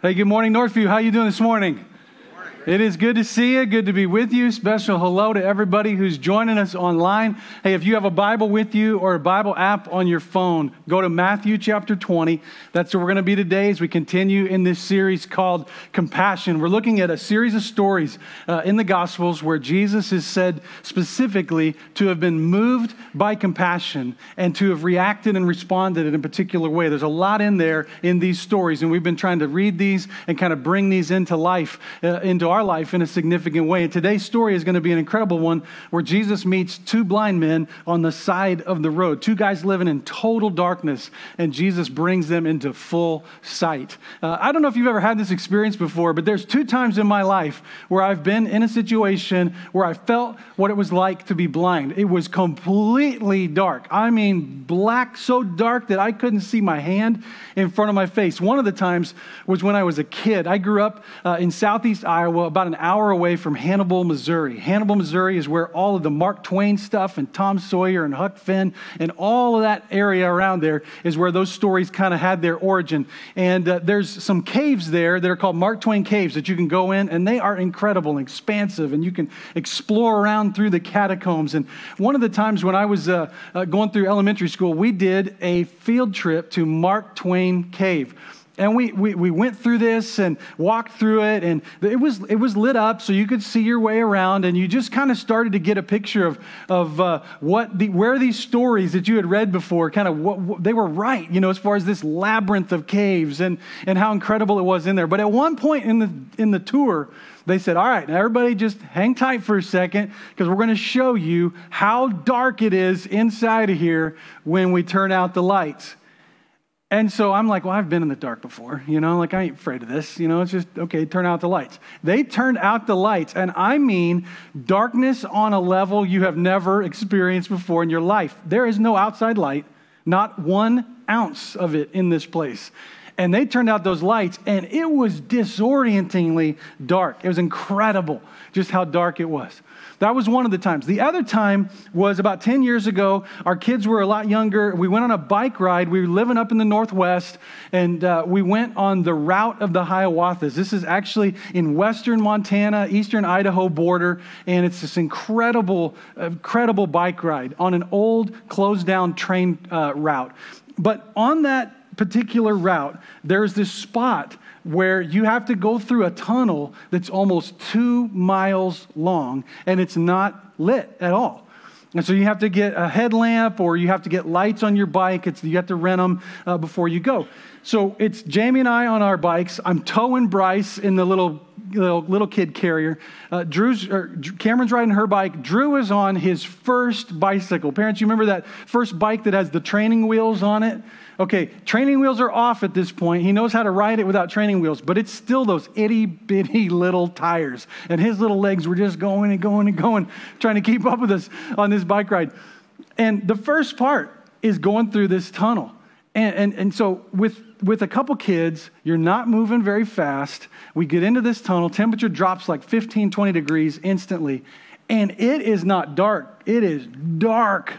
Hey, good morning, Northview. How you doing this morning? It is good to see you. Good to be with you. Special hello to everybody who's joining us online. Hey, if you have a Bible with you or a Bible app on your phone, go to Matthew chapter 20. That's where we're going to be today as we continue in this series called Compassion. We're looking at a series of stories in the Gospels where Jesus is said specifically to have been moved by compassion and to have reacted and responded in a particular way. There's a lot in there in these stories, and we've been trying to read these and kind of bring these into life, into our life in a significant way. And today's story is going to be an incredible one where Jesus meets two blind men on the side of the road, two guys living in total darkness, and Jesus brings them into full sight. I don't know if you've ever had this experience before, but there's two times in my life where I've been in a situation where I felt what it was like to be blind. It was completely dark. I mean, black, so dark that I couldn't see my hand in front of my face. One of the times was when I was a kid. I grew up in southeast Iowa, about an hour away from Hannibal, Missouri. Hannibal, Missouri is where all of the Mark Twain stuff and Tom Sawyer and Huck Finn and all of that area around there is where those stories kind of had their origin. And there's some caves there that are called Mark Twain caves that you can go in, and they are incredible and expansive, and you can explore around through the catacombs. And one of the times when I was going through elementary school, we did a field trip to Mark Twain Cave. And we went through this and walked through it, and it was lit up so you could see your way around, and you just kind of started to get a picture of where these stories that you had read before, kind of what they were right, as far as this labyrinth of caves and how incredible it was in there. But at one point in the tour, they said, all right, now everybody just hang tight for a second because we're going to show you how dark it is inside of here when we turn out the lights. And so I'm like, well, I've been in the dark before, I ain't afraid of this, it's just, okay, turn out the lights. They turned out the lights, and I mean darkness on a level you have never experienced before in your life. There is no outside light, not 1 ounce of it in this place. And they turned out those lights, and it was disorientingly dark. It was incredible just how dark it was. That was one of the times. The other time was about 10 years ago. Our kids were a lot younger. We went on a bike ride. We were living up in the Northwest, and we went on the route of the Hiawathas. This is actually in western Montana, eastern Idaho border, and it's this incredible bike ride on an old closed-down train route. But on that particular route, there's this spot where you have to go through a tunnel that's almost 2 miles long, and it's not lit at all. And so you have to get a headlamp, or you have to get lights on your bike. You have to rent them before you go. So it's Jamie and I on our bikes. I'm towing Bryce in the little kid carrier. Cameron's riding her bike. Drew is on his first bicycle. Parents, you remember that first bike that has the training wheels on it? Okay, training wheels are off at this point. He knows how to ride it without training wheels, but it's still those itty-bitty little tires. And his little legs were just going and going and going, trying to keep up with us on this bike ride. And the first part is going through this tunnel. And so with a couple kids, you're not moving very fast. We get into this tunnel. Temperature drops like 15, 20 degrees instantly. And it is not dark. It is dark.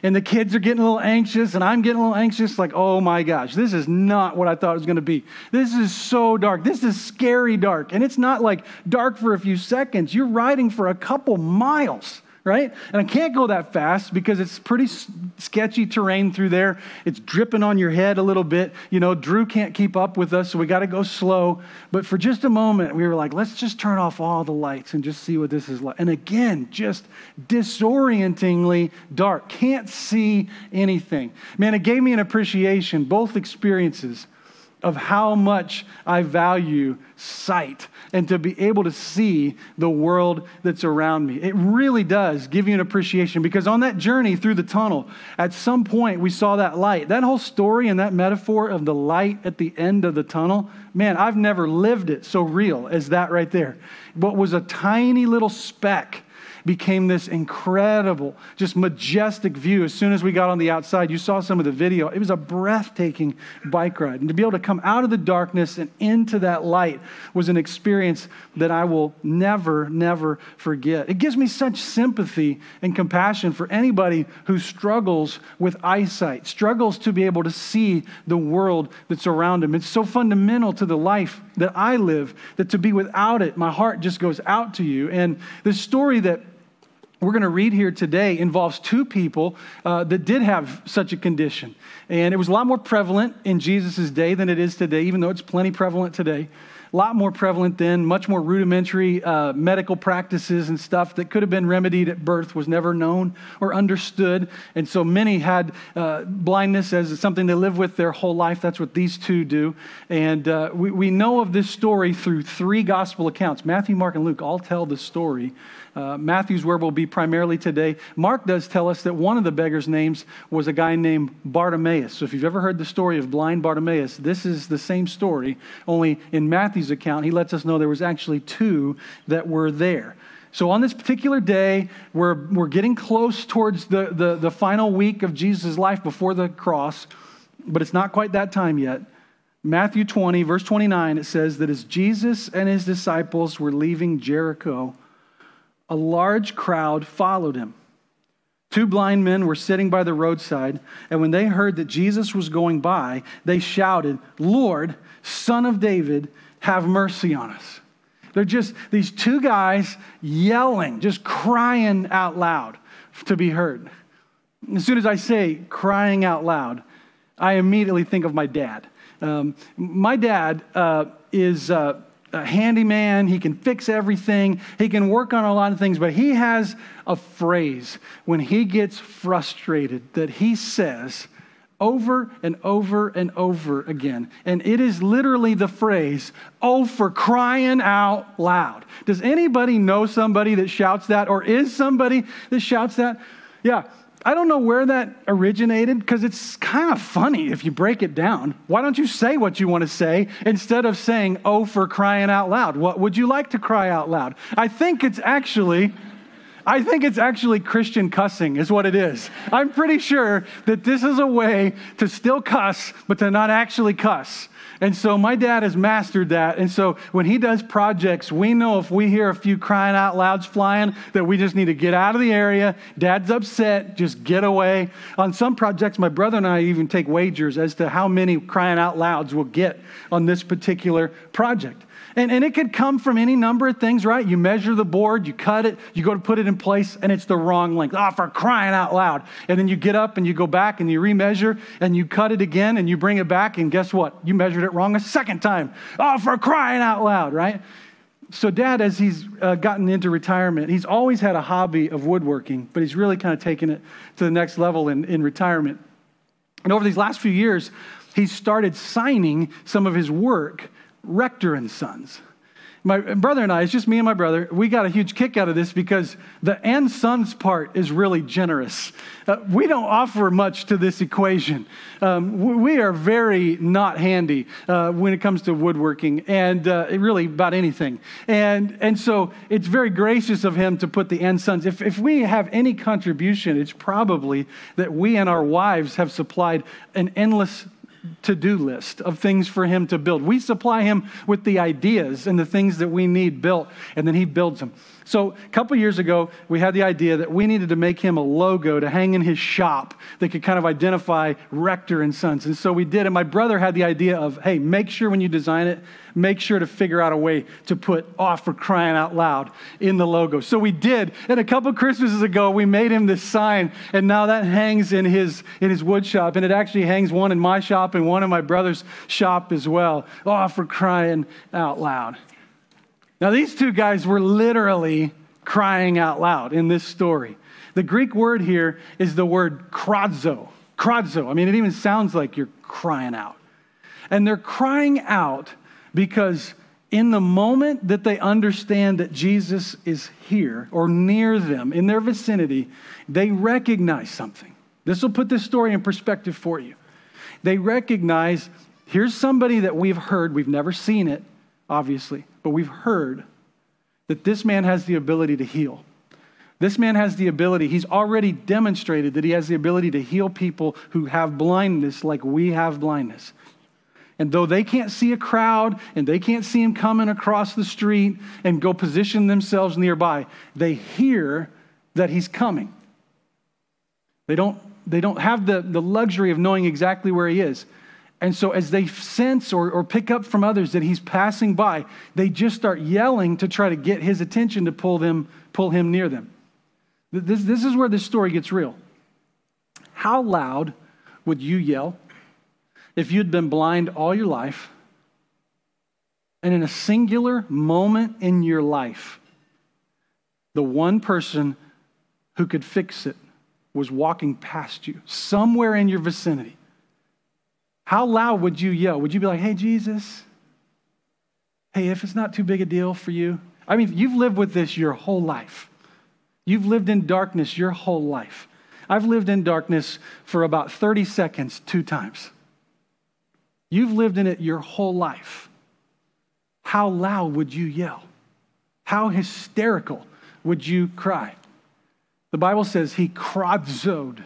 And the kids are getting a little anxious, and I'm getting a little anxious, like, oh my gosh, this is not what I thought it was going to be. This is so dark. This is scary dark. And it's not like dark for a few seconds. You're riding for a couple miles, right? And I can't go that fast because it's pretty sketchy terrain through there. It's dripping on your head a little bit. Drew can't keep up with us, so we got to go slow. But for just a moment, we were like, let's just turn off all the lights and just see what this is like. And again, just disorientingly dark. Can't see anything. Man, it gave me an appreciation, both experiences, of how much I value sight and to be able to see the world that's around me. It really does give you an appreciation, because on that journey through the tunnel, at some point we saw that light. That whole story and that metaphor of the light at the end of the tunnel, man, I've never lived it so real as that right there. What was a tiny little speck became this incredible, just majestic view. As soon as we got on the outside, you saw some of the video. It was a breathtaking bike ride. And to be able to come out of the darkness and into that light was an experience that I will never, never forget. It gives me such sympathy and compassion for anybody who struggles with eyesight, struggles to be able to see the world that's around them. It's so fundamental to the life that I live that to be without it, my heart just goes out to you. And the story that we're going to read here today involves two people that did have such a condition. And it was a lot more prevalent in Jesus' day than it is today, even though it's plenty prevalent today. A lot more prevalent then, much more rudimentary medical practices and stuff that could have been remedied at birth was never known or understood. And so many had blindness as something they live with their whole life. That's what these two do. And we know of this story through three gospel accounts. Matthew, Mark, and Luke all tell the story. Matthew's where we'll be primarily today. Mark does tell us that one of the beggars' names was a guy named Bartimaeus. So if you've ever heard the story of blind Bartimaeus, this is the same story, only in Matthew's account, he lets us know there was actually two that were there. So on this particular day, we're getting close towards the final week of Jesus' life before the cross, but it's not quite that time yet. Matthew 20, verse 29, it says that as Jesus and his disciples were leaving Jericho, a large crowd followed him. Two blind men were sitting by the roadside, and when they heard that Jesus was going by, they shouted, "Lord, Son of David, have mercy on us." They're just these two guys yelling, just crying out loud to be heard. As soon as I say crying out loud, I immediately think of my dad. My dad is a handyman. He can fix everything. He can work on a lot of things, but he has a phrase when he gets frustrated that he says over and over and over again. And it is literally the phrase, "Oh, for crying out loud." Does anybody know somebody that shouts that, or is somebody that shouts that? Yeah. I don't know where that originated because it's kind of funny if you break it down. Why don't you say what you want to say instead of saying, "Oh, for crying out loud"? What would you like to cry out loud? I think it's actually Christian cussing is what it is. I'm pretty sure that this is a way to still cuss, but to not actually cuss. And so my dad has mastered that. And so when he does projects, we know if we hear a few crying out louds flying, that we just need to get out of the area. Dad's upset, just get away. On some projects, my brother and I even take wagers as to how many crying out louds we'll get on this particular project. And it could come from any number of things, right? You measure the board, you cut it, you go to put it in place, and it's the wrong length. Oh, for crying out loud. And then you get up and you go back and you remeasure and you cut it again and you bring it back, and guess what? You measured it wrong a second time. Oh, for crying out loud, right? So Dad, as he's gotten into retirement, he's always had a hobby of woodworking, but he's really kind of taken it to the next level in retirement. And over these last few years, he's started signing some of his work Rector and Sons. My brother and I, it's just me and my brother, we got a huge kick out of this because the "and sons" part is really generous. We don't offer much to this equation. We are very not handy when it comes to woodworking and really about anything. And so it's very gracious of him to put the "and sons." If we have any contribution, it's probably that we and our wives have supplied an endless to-do list of things for him to build. We supply him with the ideas and the things that we need built, and then he builds them. So a couple years ago, we had the idea that we needed to make him a logo to hang in his shop that could kind of identify Rector and Sons. And so we did. And my brother had the idea of, hey, make sure when you design it, make sure to figure out a way to put "Oh, for crying out loud" in the logo. So we did. And a couple Christmases ago, we made him this sign. And now that hangs in his wood shop. And it actually hangs one in my shop and one in my brother's shop as well. Oh, for crying out loud. Now, these two guys were literally crying out loud in this story. The Greek word here is the word kradzo. Kradzo. I mean, it even sounds like you're crying out. And they're crying out because in the moment that they understand that Jesus is here or near them, in their vicinity, they recognize something. This will put this story in perspective for you. They recognize, here's somebody that we've heard, we've never seen it, obviously, but we've heard that this man has the ability to heal. This man has the ability, he's already demonstrated that he has the ability to heal people who have blindness like we have blindness. And though they can't see a crowd and they can't see him coming across the street and go position themselves nearby, they hear that he's coming. They don't have the luxury of knowing exactly where he is. And so as they sense or pick up from others that he's passing by, they just start yelling to try to get his attention to pull him near them. This is where this story gets real. How loud would you yell if you'd been blind all your life, and in a singular moment in your life, the one person who could fix it was walking past you, somewhere in your vicinity? How loud would you yell? Would you be like, hey, Jesus, hey, if it's not too big a deal for you? I mean, you've lived with this your whole life. You've lived in darkness your whole life. I've lived in darkness for about 30 seconds 2 times. You've lived in it your whole life. How loud would you yell? How hysterical would you cry? The Bible says he kradzoed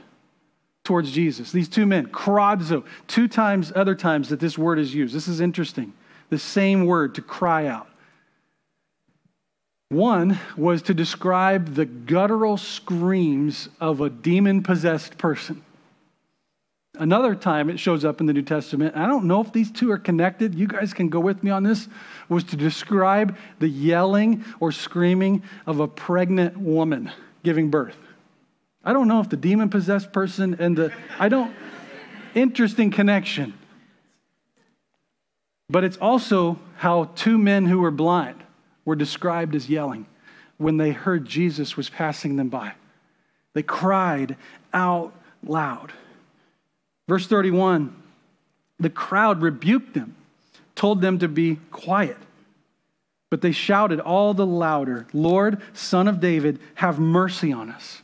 towards Jesus. These 2 men, kradzo, 2 times, other times that this word is used. This is interesting. The same word, to cry out. One was to describe the guttural screams of a demon-possessed person. Another time it shows up in the New Testament, I don't know if these 2 are connected, you guys can go with me on this, was to describe the yelling or screaming of a pregnant woman giving birth. I don't know if the demon-possessed person and interesting connection. But it's also how 2 men who were blind were described as yelling when they heard Jesus was passing them by. They cried out loud. Verse 31, the crowd rebuked them, told them to be quiet. But they shouted all the louder, Lord, Son of David, have mercy on us.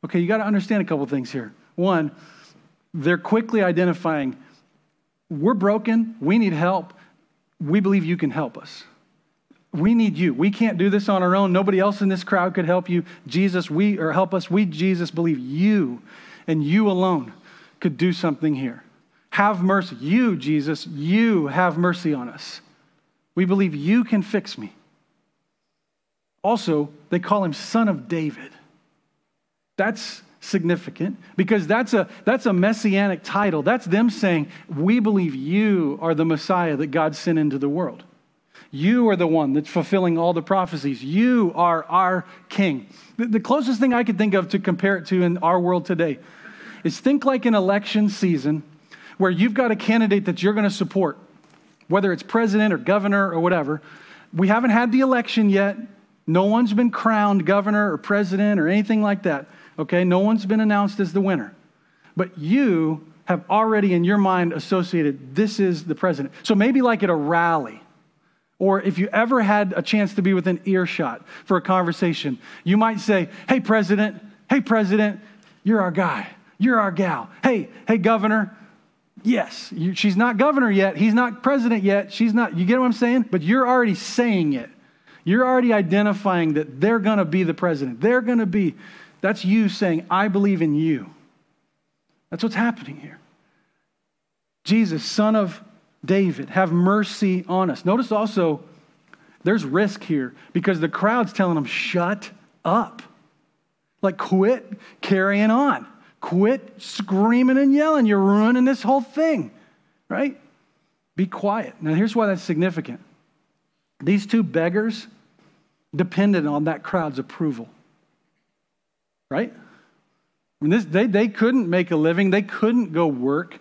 Okay, you got to understand a couple things here. One, they're quickly identifying, we're broken, we need help, we believe you can help us. We need you. We can't do this on our own. Nobody else in this crowd could help you. Jesus, help us. We, Jesus, believe you and you alone could do something here. Have mercy. You, Jesus, you have mercy on us. We believe you can fix me. Also, they call him Son of David. That's significant because that's a messianic title. That's them saying, we believe you are the Messiah that God sent into the world. You are the one that's fulfilling all the prophecies. You are our king. The closest thing I could think of to compare it to in our world today is think like an election season where you've got a candidate that you're going to support, whether it's president or governor or whatever. We haven't had the election yet. No one's been crowned governor or president or anything like that. Okay, no one's been announced as the winner. But you have already in your mind associated this is the president. So maybe like at a rally, or if you ever had a chance to be within earshot for a conversation, you might say, hey, president, you're our guy. You're our gal. Hey, governor. Yes, she's not governor yet. He's not president yet. She's not, you get what I'm saying? But you're already saying it. You're already identifying that they're going to be the president. That's you saying, I believe in you. That's what's happening here. Jesus, Son of David, have mercy on us. Notice also, there's risk here because the crowd's telling him, shut up. Like, quit carrying on. Quit screaming and yelling. You're ruining this whole thing, right? Be quiet. Now, here's why that's significant. These 2 beggars depended on that crowd's approval, right? I mean, they couldn't make a living. They couldn't go work.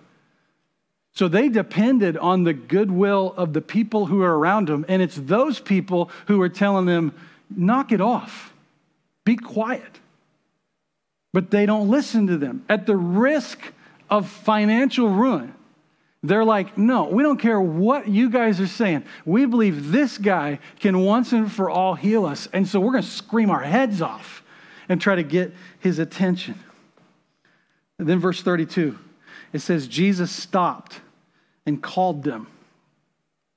So they depended on the goodwill of the people who are around them. And it's those people who are telling them, knock it off. Be quiet. But they don't listen to them. At the risk of financial ruin, they're like, no, we don't care what you guys are saying. We believe this guy can once and for all heal us. And so we're going to scream our heads off and try to get his attention. And then verse 32, it says, Jesus stopped and called them.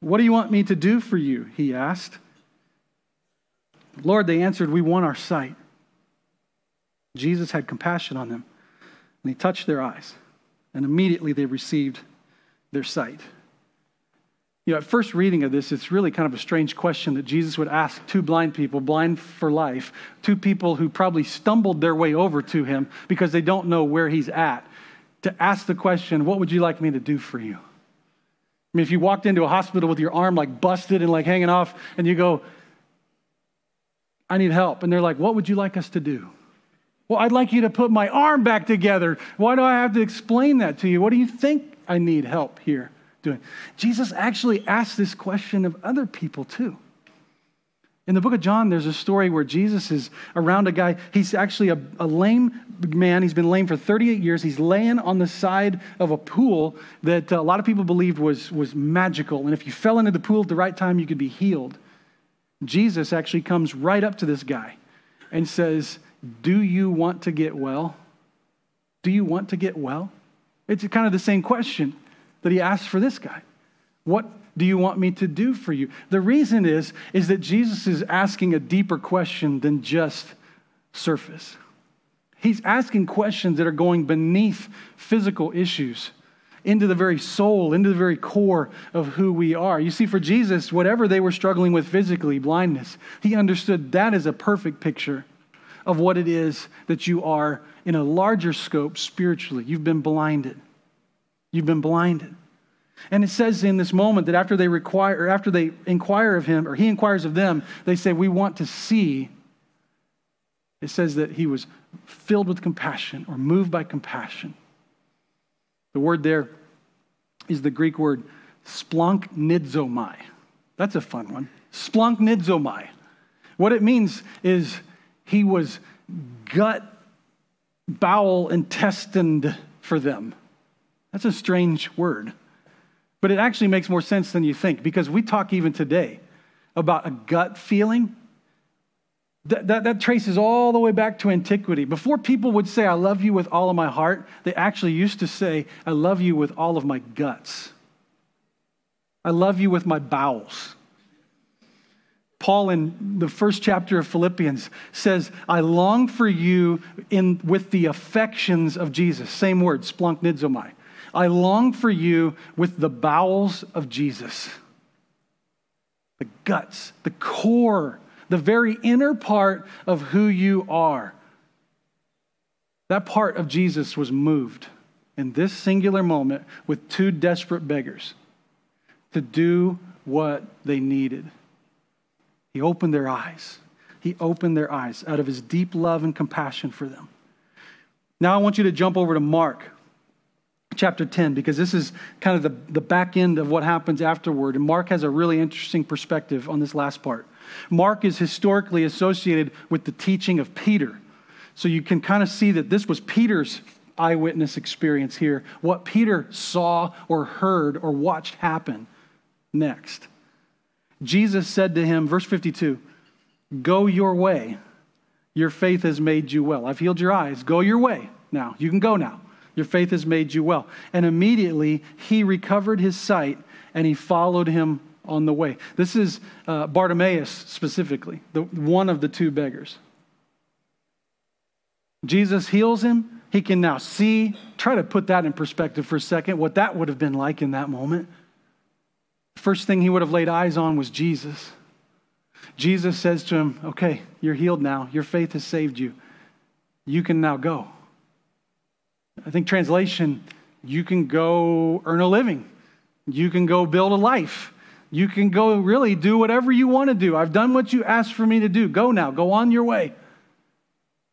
What do you want me to do for you? He asked. Lord, they answered, we want our sight. Jesus had compassion on them, and he touched their eyes, and immediately they received their sight. You know, at first reading of this, it's really kind of a strange question that Jesus would ask two blind people, blind for life, two people who probably stumbled their way over to him because they don't know where he's at, to ask the question, what would you like me to do for you? I mean, if you walked into a hospital with your arm like busted and like hanging off, and you go, I need help. And they're like, what would you like us to do? Well, I'd like you to put my arm back together. Why do I have to explain that to you? What do you think I need help here doing? Jesus actually asked this question of other people too. In the book of John, there's a story where Jesus is around a guy. He's actually a lame man. He's been lame for 38 years. He's laying on the side of a pool that a lot of people believed was magical. And if you fell into the pool at the right time, you could be healed. Jesus actually comes right up to this guy and says, do you want to get well? Do you want to get well? It's kind of the same question that he asked for this guy. What do you want me to do for you? The reason is that Jesus is asking a deeper question than just surface. He's asking questions that are going beneath physical issues, into the very soul, into the very core of who we are. You see, for Jesus, whatever they were struggling with physically, blindness, he understood that is a perfect picture of what it is that you are in a larger scope spiritually. You've been blinded. You've been blinded. And it says in this moment that after they inquire of him, or he inquires of them, they say, we want to see. It says that he was filled with compassion or moved by compassion. The word there is the Greek word splanchnizomai. That's a fun one. Splanchnizomai. What it means is he was gut, bowel, intestined for them. That's a strange word. But it actually makes more sense than you think, because we talk even today about a gut feeling. That traces all the way back to antiquity. Before people would say, I love you with all of my heart, they actually used to say, I love you with all of my guts. I love you with my bowels. Paul, in the first chapter of Philippians, says, I long for you with the affections of Jesus. Same word, splanchnizomai. I long for you with the bowels of Jesus. The guts, the core, the very inner part of who you are. That part of Jesus was moved in this singular moment with two desperate beggars to do what they needed. He opened their eyes. He opened their eyes out of his deep love and compassion for them. Now I want you to jump over to Mark chapter 10, because this is kind of the back end of what happens afterward. And Mark has a really interesting perspective on this last part. Mark is historically associated with the teaching of Peter. So you can kind of see that this was Peter's eyewitness experience here, what Peter saw or heard or watched happen next. Jesus said to him, verse 52, go your way. Your faith has made you well. I've healed your eyes. Go your way now. You can go now. Your faith has made you well. And immediately he recovered his sight and he followed him on the way. This is Bartimaeus specifically, one of the two beggars. Jesus heals him. He can now see. Try to put that in perspective for a second, what that would have been like in that moment. First thing he would have laid eyes on was Jesus. Jesus says to him, okay, you're healed now. Your faith has saved you. You can now go. I think translation, you can go earn a living. You can go build a life. You can go really do whatever you want to do. I've done what you asked for me to do. Go now. Go on your way.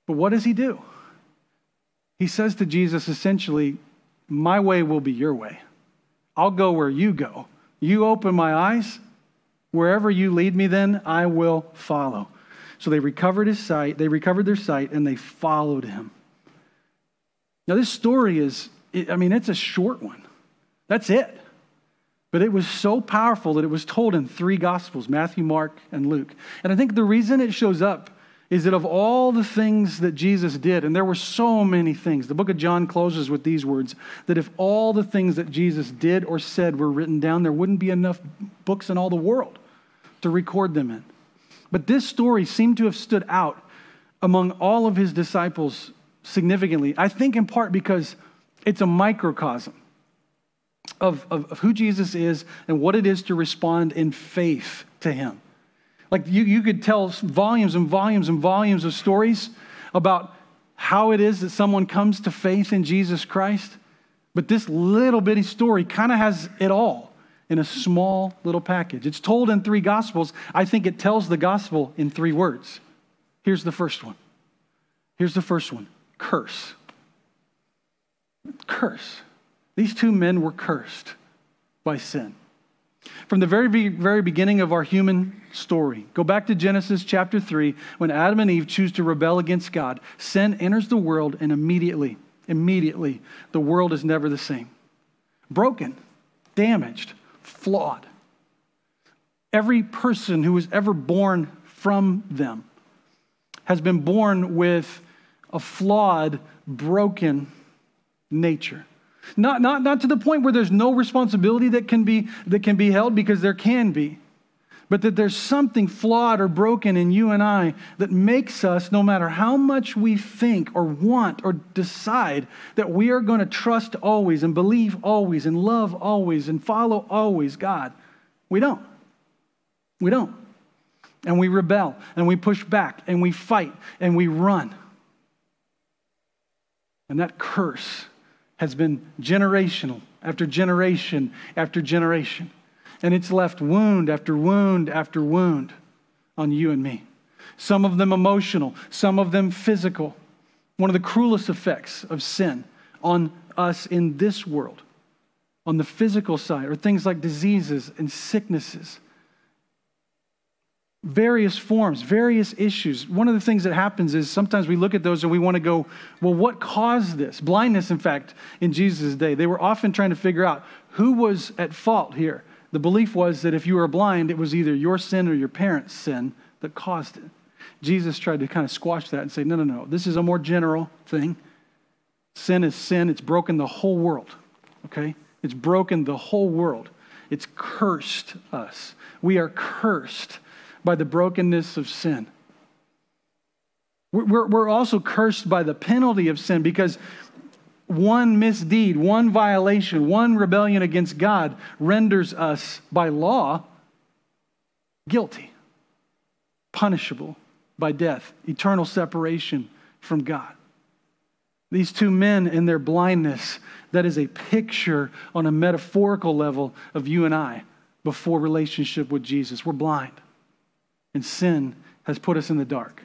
But what does he do? He says to Jesus, essentially, my way will be your way. I'll go where you go. You open my eyes. Wherever you lead me, then I will follow. So they recovered his sight. They recovered their sight and they followed him. Now this story it's a short one. That's it. But it was so powerful that it was told in 3 Gospels, Matthew, Mark, and Luke. And I think the reason it shows up is that of all the things that Jesus did, and there were so many things, the book of John closes with these words, that if all the things that Jesus did or said were written down, there wouldn't be enough books in all the world to record them in. But this story seemed to have stood out among all of his disciples significantly. I think in part because it's a microcosm of who Jesus is and what it is to respond in faith to him. Like you could tell volumes and volumes and volumes of stories about how it is that someone comes to faith in Jesus Christ. But this little bitty story kind of has it all in a small little package. It's told in 3 Gospels. I think it tells the gospel in 3 words. Here's the first one. Curse. Curse. These 2 men were cursed by sin. From the very, very beginning of our human story, go back to Genesis chapter 3, when Adam and Eve choose to rebel against God, sin enters the world, and immediately, the world is never the same. Broken, damaged, flawed. Every person who was ever born from them has been born with a flawed, broken nature. Not to the point where there's no responsibility that can be held, because there can be. But that there's something flawed or broken in you and I that makes us, no matter how much we think or want or decide that we are going to trust always and believe always and love always and follow always God, we don't. We don't. And we rebel and we push back and we fight and we run. And that curse has been generational after generation after generation. And it's left wound after wound after wound on you and me. Some of them emotional, some of them physical. One of the cruelest effects of sin on us in this world, on the physical side, are things like diseases and sicknesses. Various forms, various issues. One of the things that happens is sometimes we look at those and we want to go, well, what caused this? Blindness, in fact, in Jesus' day. They were often trying to figure out who was at fault here. The belief was that if you were blind, it was either your sin or your parents' sin that caused it. Jesus tried to kind of squash that and say, no. This is a more general thing. Sin is sin. It's broken the whole world. Okay? It's broken the whole world. It's cursed us. We are cursed by the brokenness of sin. We're also cursed by the penalty of sin, because one misdeed, one violation, one rebellion against God renders us by law guilty, punishable by death, eternal separation from God. These 2 men in their blindness, that is a picture on a metaphorical level of you and I before relationship with Jesus. We're blind. And sin has put us in the dark.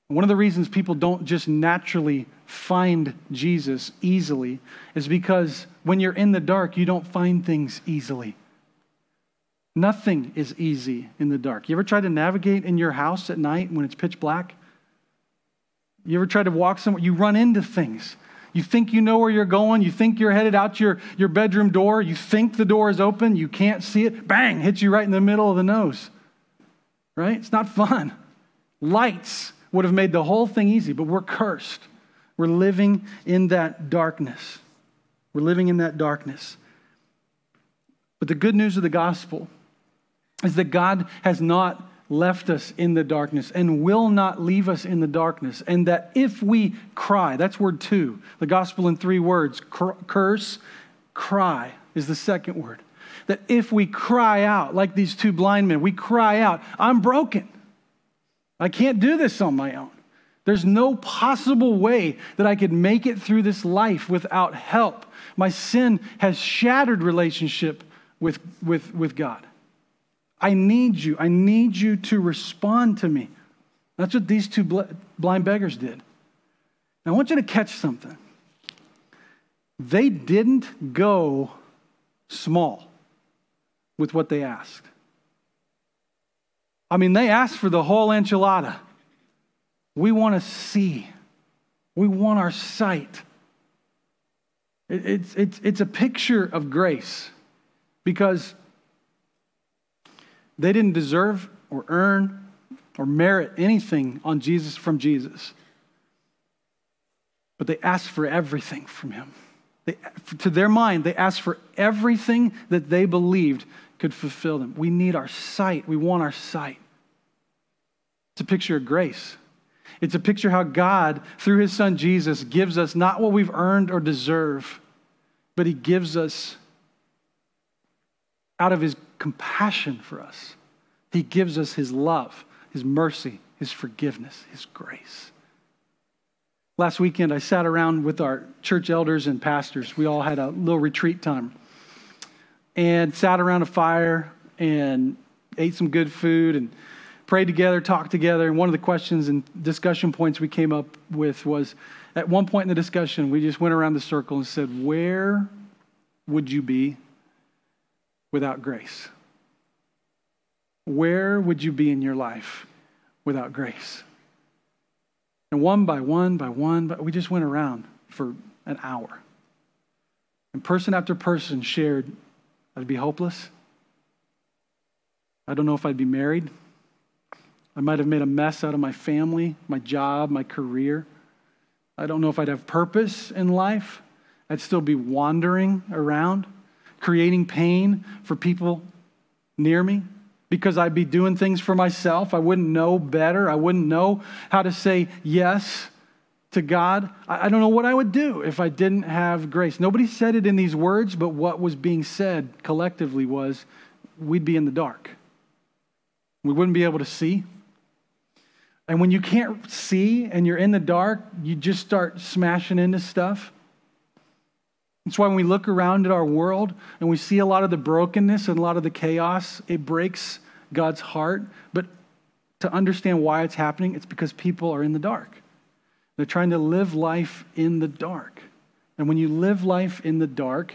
One of the reasons people don't just naturally find Jesus easily is because when you're in the dark, you don't find things easily. Nothing is easy in the dark. You ever try to navigate in your house at night when it's pitch black? You ever try to walk somewhere? You run into things. You think you know where you're going. You think you're headed out your bedroom door. You think the door is open. You can't see it. Bang! Hits you right in the middle of the nose. Right? It's not fun. Lights would have made the whole thing easy, but we're cursed. We're living in that darkness. We're living in that darkness. But the good news of the gospel is that God has not left us in the darkness and will not leave us in the darkness. And that if we cry, that's word 2, the gospel in 3 words, curse, cry is the second word. That if we cry out, like these 2 blind men, we cry out, I'm broken. I can't do this on my own. There's no possible way that I could make it through this life without help. My sin has shattered relationship with God. I need you. I need you to respond to me. That's what these 2 blind beggars did. Now, I want you to catch something. They didn't go small with what they asked. I mean, they asked for the whole enchilada. We want to see. We want our sight. It's a picture of grace, because they didn't deserve or earn or merit anything on Jesus from Jesus. But they asked for everything from him. To their mind, they asked for everything that they believed could fulfill them. We need our sight. We want our sight. It's a picture of grace. It's a picture how God, through his son Jesus, gives us not what we've earned or deserve, but he gives us out of his compassion for us. He gives us his love, his mercy, his forgiveness, his grace. Last weekend, I sat around with our church elders and pastors. We all had a little retreat time and sat around a fire and ate some good food and prayed together, talked together. And one of the questions and discussion points we came up with was, at one point in the discussion, we just went around the circle and said, where would you be without grace? Where would you be in your life without grace? And one by one, we just went around for an hour. And person after person shared, I'd be hopeless. I don't know if I'd be married. I might have made a mess out of my family, my job, my career. I don't know if I'd have purpose in life. I'd still be wandering around, creating pain for people near me because I'd be doing things for myself. I wouldn't know better. I wouldn't know how to say yes to God. I don't know what I would do if I didn't have grace. Nobody said it in these words, but what was being said collectively was we'd be in the dark. We wouldn't be able to see. And when you can't see and you're in the dark, you just start smashing into stuff. That's why when we look around at our world and we see a lot of the brokenness and a lot of the chaos, it breaks God's heart. But to understand why it's happening, it's because people are in the dark. They're trying to live life in the dark. And when you live life in the dark,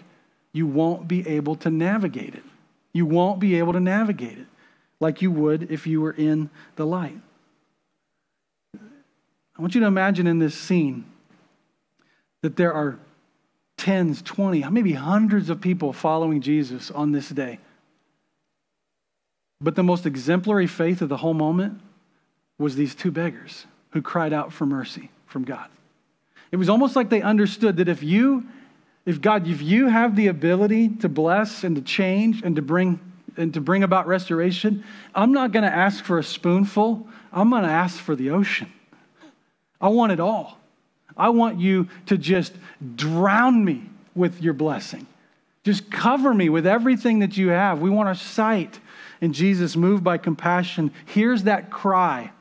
you won't be able to navigate it. You won't be able to navigate it like you would if you were in the light. I want you to imagine in this scene that there are tens, 20, maybe hundreds of people following Jesus on this day. But the most exemplary faith of the whole moment was these two beggars who cried out for mercy from God. It was almost like they understood that if you have the ability to bless and to change and to bring about restoration, I'm not going to ask for a spoonful. I'm going to ask for the ocean. I want it all. I want you to just drown me with your blessing. Just cover me with everything that you have. We want our sight. And Jesus, moved by compassion, hears that cry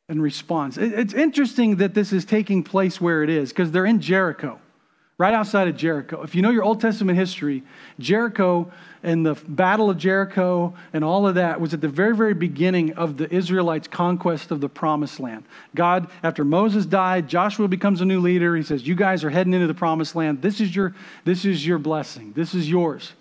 and responds. It's interesting that this is taking place where it is, because they're in Jericho, right outside of Jericho. If you know your Old Testament history, Jericho and the Battle of Jericho and all of that was at the very, very beginning of the Israelites' conquest of the Promised Land. God, after Moses died, Joshua becomes a new leader. He says, you guys are heading into the Promised Land. This is your blessing. This is yours.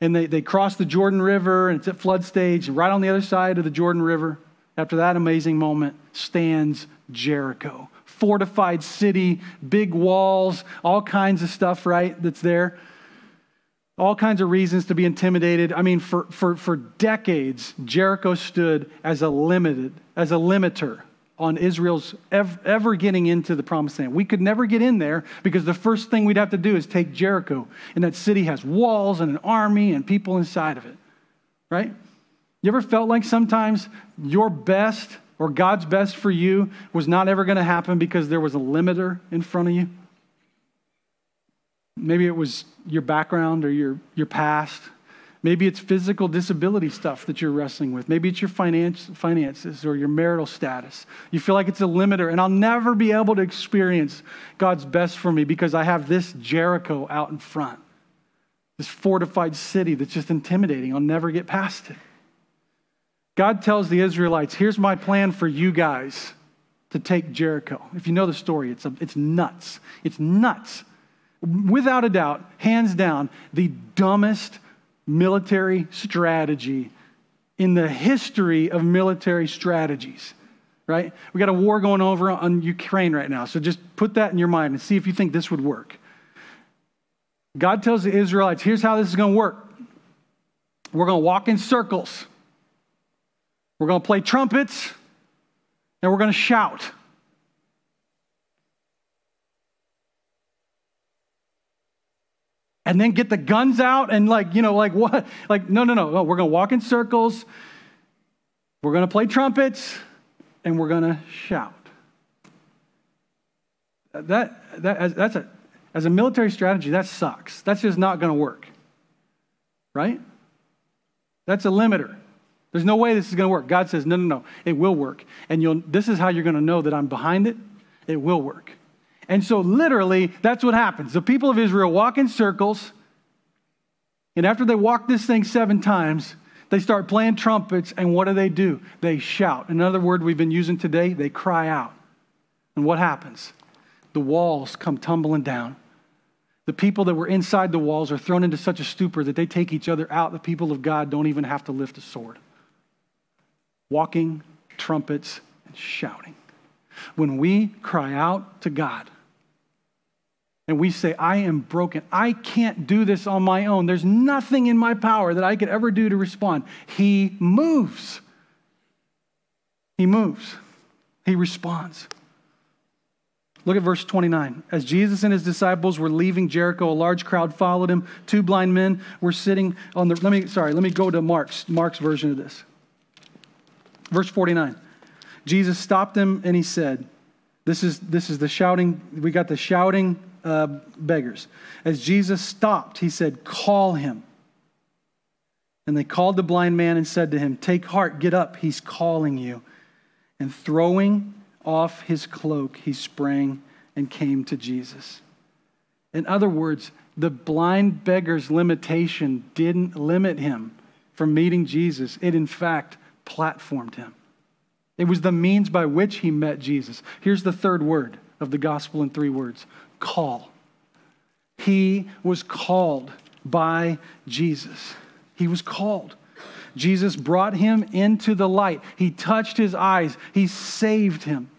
And they cross the Jordan River, and it's at flood stage. And right on the other side of the Jordan River, after that amazing moment, stands Jericho. Fortified city, big walls, all kinds of stuff, right, that's there. All kinds of reasons to be intimidated. I mean, for decades, Jericho stood as a limiter on Israel's ever getting into the Promised Land. We could never get in there because the first thing we'd have to do is take Jericho. And that city has walls and an army and people inside of it, right? You ever felt like sometimes your best or God's best for you was not ever going to happen because there was a limiter in front of you? Maybe it was your background or your past. Maybe it's physical disability stuff that you're wrestling with. Maybe it's your finances or your marital status. You feel like it's a limiter, and I'll never be able to experience God's best for me because I have this Jericho out in front, this fortified city that's just intimidating. I'll never get past it. God tells the Israelites, here's my plan for you guys to take Jericho. If you know the story, it's nuts. It's nuts. Without a doubt, hands down, the dumbest military strategy in the history of military strategies, right? We got a war going over on Ukraine right now, so just put that in your mind and see if you think this would work. God tells the Israelites, here's how this is going to work. We're going to walk in circles. We're going to play trumpets, and we're going to shout. And then get the guns out and what? No, we're going to walk in circles. We're going to play trumpets and we're going to shout. As a military strategy, that sucks. That's just not going to work. Right? That's a limiter. There's no way this is going to work. God says, no, it will work. And this is how you're going to know that I'm behind it. It will work. And so literally, that's what happens. The people of Israel walk in circles, and after they walk this thing 7 times, they start playing trumpets, and what do? They shout. Another word we've been using today, they cry out. And what happens? The walls come tumbling down. The people that were inside the walls are thrown into such a stupor that they take each other out. The people of God don't even have to lift a sword. Walking, trumpets, and shouting. When we cry out to God and we say, I am broken, I can't do this on my own, there's nothing in my power that I could ever do to respond, He moves. He moves. He responds. Look at verse 29. As Jesus and his disciples were leaving Jericho, a large crowd followed him. 2 blind men were sitting on the... Let me go to Mark's version of this. Verse 49. Jesus stopped them and he said, this is the shouting, we got the shouting beggars. As Jesus stopped, he said, call him. And they called the blind man and said to him, take heart, get up, he's calling you. And throwing off his cloak, he sprang and came to Jesus. In other words, the blind beggar's limitation didn't limit him from meeting Jesus. It, in fact, platformed him. It was the means by which he met Jesus. Here's the third word of the gospel in 3 words. Call. He was called by Jesus. He was called. Jesus brought him into the light. He touched his eyes. He saved him.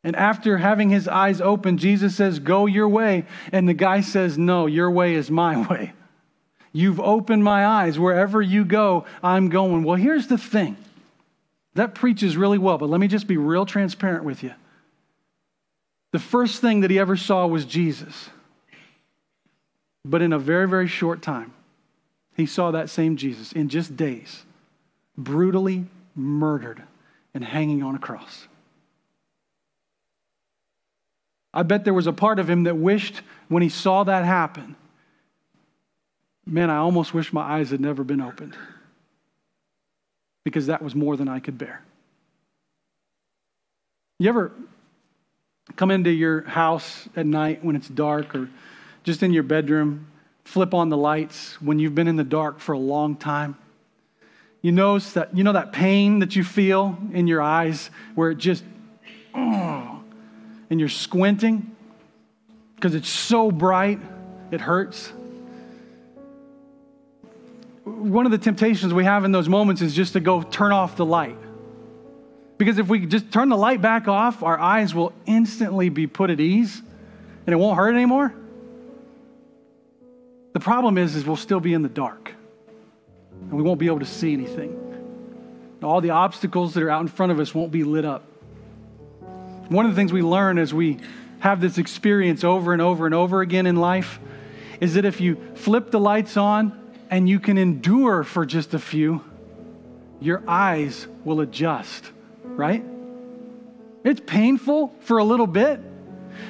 And after having his eyes open, Jesus says, go your way. And the guy says, no, your way is my way. You've opened my eyes. Wherever you go, I'm going. Well, here's the thing. That preaches really well, but let me just be real transparent with you. The first thing that he ever saw was Jesus. But in a very, very short time, he saw that same Jesus in just days, brutally murdered and hanging on a cross. I bet there was a part of him that wished when he saw that happen, man, I almost wish my eyes had never been opened, because that was more than I could bear. You ever come into your house at night when it's dark, or just in your bedroom, flip on the lights when you've been in the dark for a long time? You notice that, that pain that you feel in your eyes where it just, and you're squinting because it's so bright, it hurts. One of the temptations we have in those moments is just to go turn off the light. Because if we just turn the light back off, our eyes will instantly be put at ease and it won't hurt anymore. The problem is we'll still be in the dark and we won't be able to see anything. All the obstacles that are out in front of us won't be lit up. One of the things we learn as we have this experience over and over and over again in life is that if you flip the lights on and you can endure for just a few, your eyes will adjust, right? It's painful for a little bit,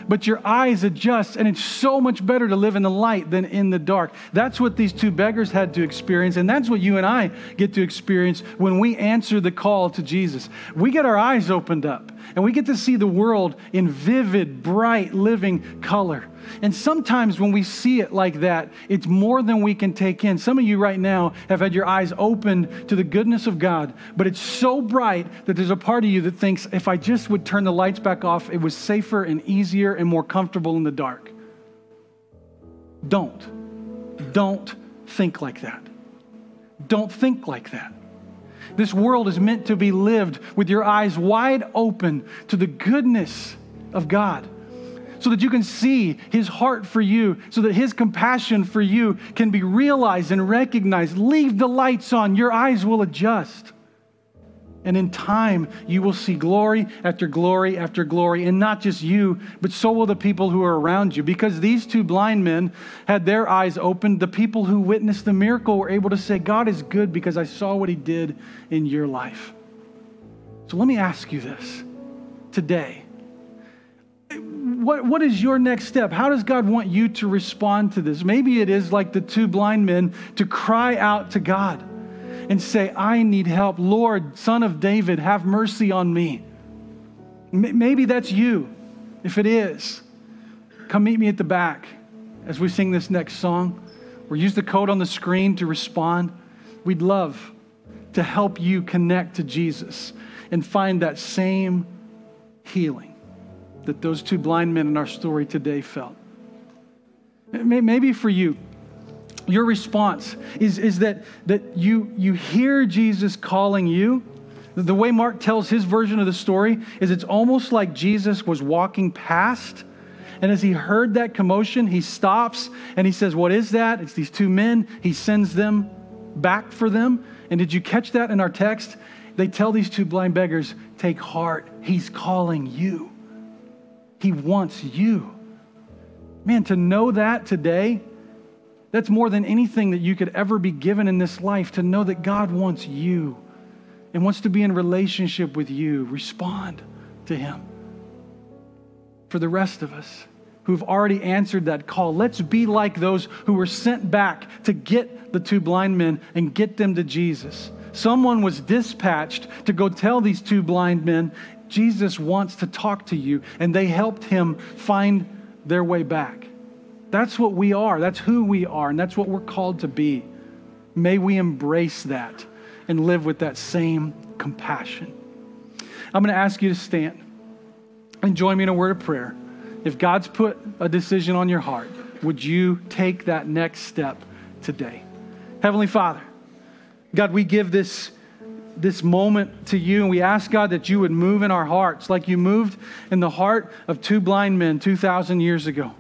but your eyes adjust, and it's so much better to live in the light than in the dark. That's what these 2 beggars had to experience, and that's what you and I get to experience when we answer the call to Jesus. We get our eyes opened up, and we get to see the world in vivid, bright, living color. And sometimes when we see it like that, it's more than we can take in. Some of you right now have had your eyes opened to the goodness of God, but it's so bright that there's a part of you that thinks, if I just would turn the lights back off, it was safer and easier and more comfortable in the dark. Don't think like that. Don't think like that. This world is meant to be lived with your eyes wide open to the goodness of God, so that you can see His heart for you, so that His compassion for you can be realized and recognized. Leave the lights on. Your eyes will adjust. And in time, you will see glory after glory after glory. And not just you, but so will the people who are around you. Because these two blind men had their eyes opened. The people who witnessed the miracle were able to say, God is good because I saw what he did in your life. So let me ask you this today. What is your next step? How does God want you to respond to this? Maybe it is like the two blind men to cry out to God and say, I need help. Lord, Son of David, have mercy on me. Maybe that's you. If it is, come meet me at the back as we sing this next song, or use the code on the screen to respond. We'd love to help you connect to Jesus and find that same healing that those two blind men in our story today felt. Maybe for you, your response is that you hear Jesus calling you. The way Mark tells his version of the story is it's almost like Jesus was walking past, and as he heard that commotion, he stops and he says, what is that? It's these two men. He sends them back for them. And did you catch that in our text? They tell these two blind beggars, take heart. He's calling you. He wants you. Man, to know that today, that's more than anything that you could ever be given in this life, to know that God wants you and wants to be in relationship with you. Respond to him. For the rest of us who've already answered that call, let's be like those who were sent back to get the two blind men and get them to Jesus. Someone was dispatched to go tell these two blind men, Jesus wants to talk to you, and they helped him find their way back. That's what we are. That's who we are, and that's what we're called to be. May we embrace that and live with that same compassion. I'm going to ask you to stand and join me in a word of prayer. If God's put a decision on your heart, would you take that next step today? Heavenly Father, God, we give this moment to you, and we ask, God, that you would move in our hearts like you moved in the heart of two blind men 2,000 years ago.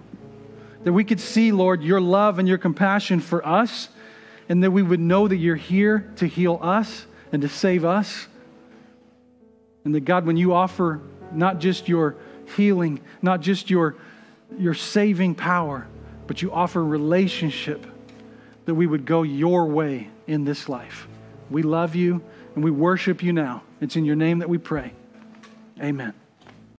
That we could see, Lord, your love and your compassion for us, and that we would know that you're here to heal us and to save us. And that, God, when you offer not just your healing, not just your saving power, but you offer relationship, that we would go your way in this life. We love you and we worship you now. It's in your name that we pray. Amen.